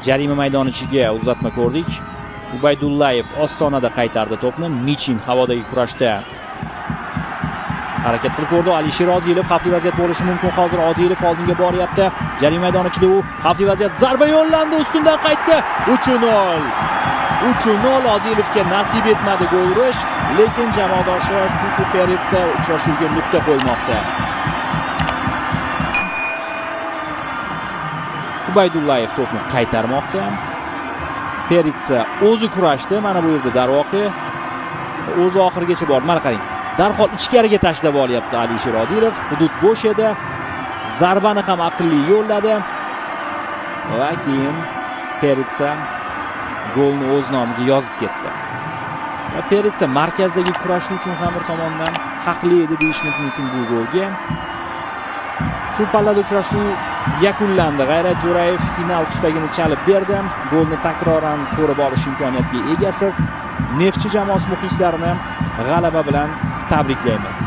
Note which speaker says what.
Speaker 1: Jarima maydoni ichiga uzatma ko'rdik. Ubaydullayev ostonada qaytardi to'pni. Michin havodagi kurashda harakat qilib ko'rdi. Alisher Odilov xavfli vaziyat bo'lishi mumkin. Hozir Odilov oldinga boryapti. Jarima maydoni ichida u xavfli vaziyat, zarba yo'llandi, ustidan qaytdi. 3-0. 3-0 Odilovga nasib etmadi gol urish, lekin jamoadoshi Stipe Peritsa uchrashuvga nuqta qo'ymoqda. Ubaydullayev to'pni qaytarmoqda. Peritsa o'zi kurashdi. Mana bu yerda darvoqe o'zi oxirigacha bordi. Mana qarang. Darhol ichkariga tashlab olyapti Alisher Odilov. Hudud bo'sh edi. Zarbani ham aqlli yo'lladi. Va keyin Peritsa golni o'z nomiga yozib ketdi. Va Peritsa markazdagi kurash uchun ham bir tomondan haqli edi deyishimiz mumkin bu golga. Shu pallada uchrashuv yakunlandi. G'ayrat Jo'rayev final xushtagini chalib berdi. Golni takroran ko'rib olish imkoniyatiga egasiz. Neftchi jamoasi muxlislarini g'alaba bilan tabriklaymiz.